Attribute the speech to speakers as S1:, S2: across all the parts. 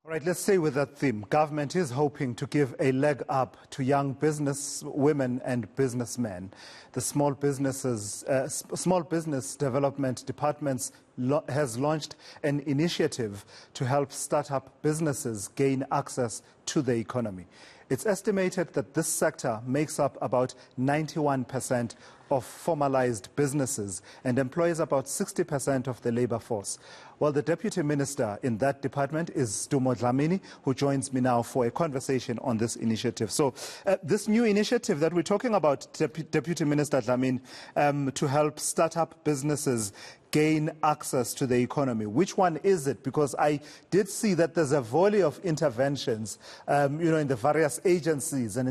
S1: All right, let's stay with that theme. Government is hoping to give a leg up to young business women and businessmen. The Small Business Development Department has launched an initiative to help start-up businesses gain access to the economy. It's estimated that this sector makes up about 91% of formalized businesses and employs about 60% of the labor force. Well, the Deputy Minister in that department is Sdumo Dlamini, who joins me now for a conversation on this initiative. So this new initiative that we're talking about, Deputy Minister Dlamini, to help start-up businesses gain access to the economy. Which one is it? Because I did see that there's a volley of interventions, in the various agencies and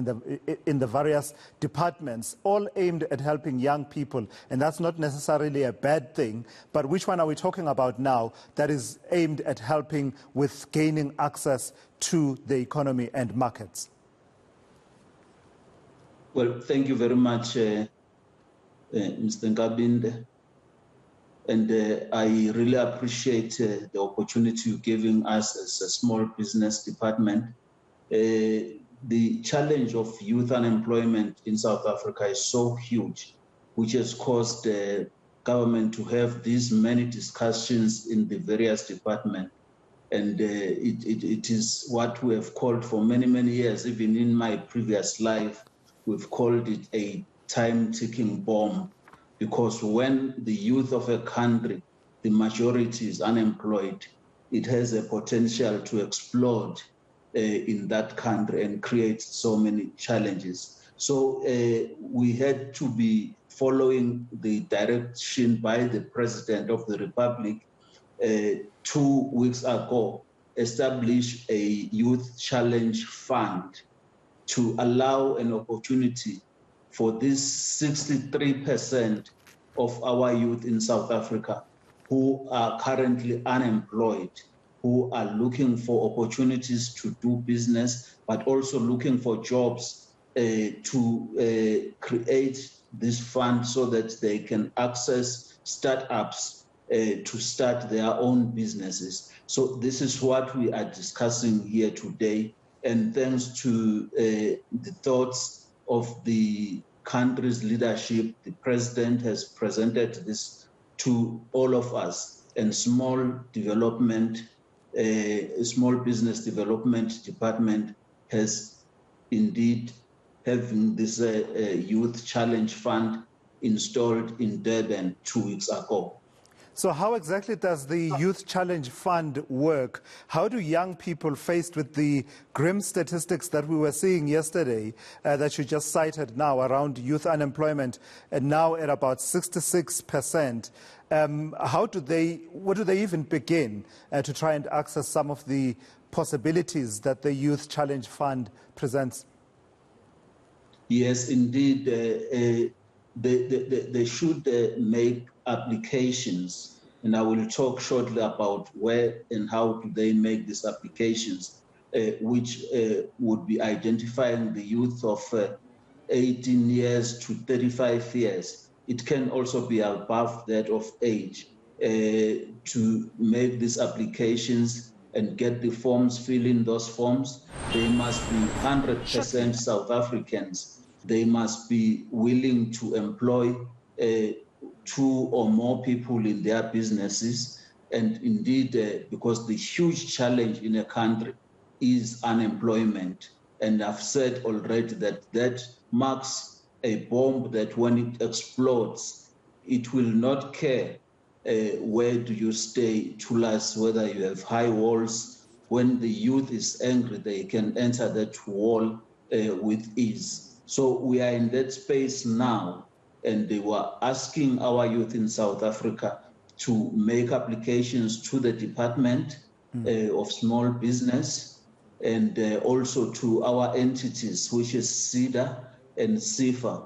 S1: in the various departments, all aimed at helping young people. And that's not necessarily a bad thing. But which one are we talking about now that is aimed at helping with gaining access to the economy and markets?
S2: Well, thank you very much, Mr. Nkabinde. And I really appreciate the opportunity you're giving us as a small business department. The challenge of youth unemployment in South Africa is so huge, which has caused the government to have these many discussions in the various departments. And it is what we have called for many, many years. Even in my previous life, we've called it a time-ticking bomb. Because when the youth of a country, the majority is unemployed, it has a potential to explode in that country and create so many challenges. So we had to be following the direction by the President of the Republic 2 weeks ago, establish a youth challenge fund to allow an opportunity for this 63% of our youth in South Africa who are currently unemployed, who are looking for opportunities to do business, but also looking for jobs to create this fund so that they can access startups to start their own businesses. So this is what we are discussing here today. And thanks to the thoughts of the country's leadership, the president has presented this to all of us, and small business development department has indeed having this youth challenge fund installed in Durban 2 weeks ago.
S1: So how exactly does the Youth Challenge Fund work? How do young people faced with the grim statistics that we were seeing yesterday that you just cited now around youth unemployment and now at about 66%, where do they even begin to try and access some of the possibilities that the Youth Challenge Fund presents?
S2: Yes, indeed. They should make applications, and I will talk shortly about where and how do they make these applications, which would be identifying the youth of 18 years to 35 years. It can also be above that of age to make these applications and get the forms, fill in those forms. They must be 100% South Africans. They must be willing to employ 2 or more people in their businesses. And indeed, because the huge challenge in a country is unemployment. And I've said already that marks a bomb that when it explodes, it will not care where do you stay, Tulas, whether you have high walls. When the youth is angry, they can enter that wall with ease. So we are in that space now. And they were asking our youth in South Africa to make applications to the Department of Small Business and also to our entities, which is SIDA and SIFA.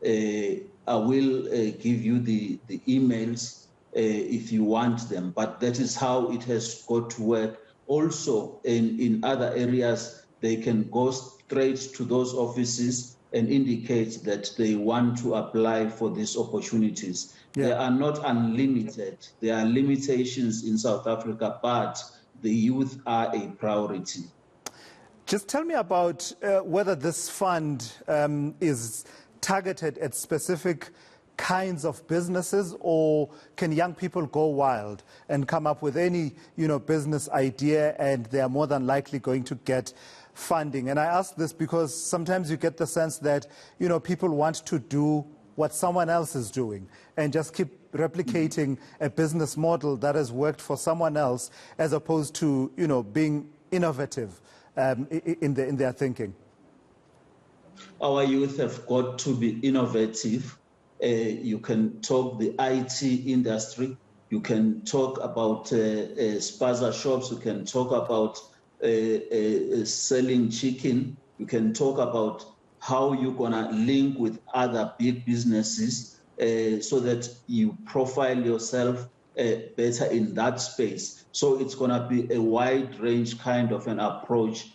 S2: I will give you the emails if you want them, but that is how it has got to work. Also, in other areas, they can go straight to those offices and indicate that they want to apply for these opportunities. Yeah. They are not unlimited. There are limitations in South Africa, but the youth are a priority.
S1: Just tell me about whether this fund is targeted at specific kinds of businesses, or can young people go wild and come up with any, business idea, and they are more than likely going to get funding? And I ask this because sometimes you get the sense that, people want to do what someone else is doing and just keep replicating a business model that has worked for someone else, as opposed to, being innovative in their thinking.
S2: Our youth have got to be innovative. You can talk the IT industry. You can talk about spaza shops. You can talk about selling chicken. You can talk about how you're going to link with other big businesses so that you profile yourself better in that space. So it's going to be a wide range kind of an approach.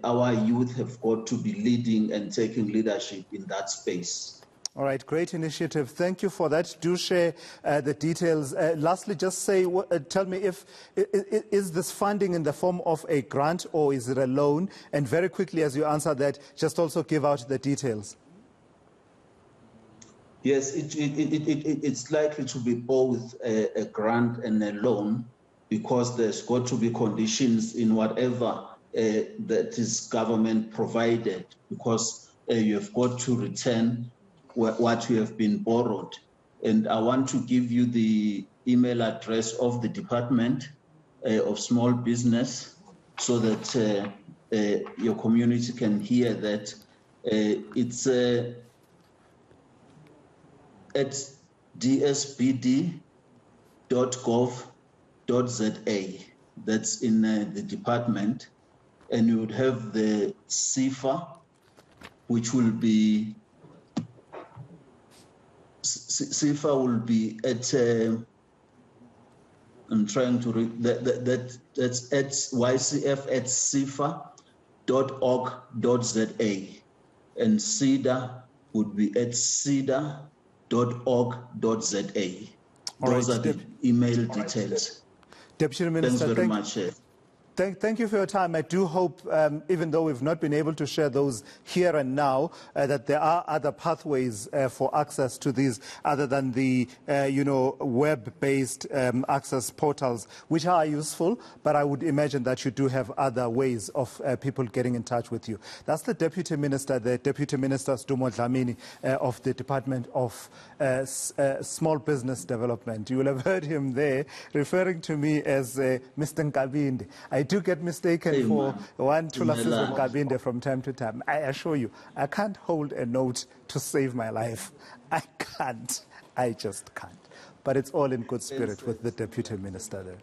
S2: Our youth have got to be leading and taking leadership in that space.
S1: All right, great initiative. Thank you for that. Do share the details. Lastly, just tell me is this funding in the form of a grant or is it a loan? And very quickly, as you answer that, just also give out the details.
S2: Yes, it's likely to be both a grant and a loan, because there's got to be conditions in whatever that is government provided, because you have got to return what you have been borrowed. And I want to give you the email address of the Department of Small Business so that your community can hear that. It's at dsbd.gov.za. That's in the department. And you would have the CIFA, which will be CIFA will be at, I'm trying to read, that's at ycf@cifa.org.za, and CEDA would be at ceda.org.za. Those are the email details.
S1: Deputy Minister,
S2: thanks very much.
S1: Thank you for your time. I do hope, even though we've not been able to share those here and now, that there are other pathways for access to these other than the, web-based access portals, which are useful, but I would imagine that you do have other ways of people getting in touch with you. That's the Deputy Minister Sdumo Dlamini of the Department of Small Business Development. You will have heard him there referring to me as Mr. Nkabinde. I do get mistaken for one Thulasizwe Nkabinde from time to time. I assure you, I can't hold a note to save my life. I can't. I just can't. But it's all in good spirit with the Deputy Minister there.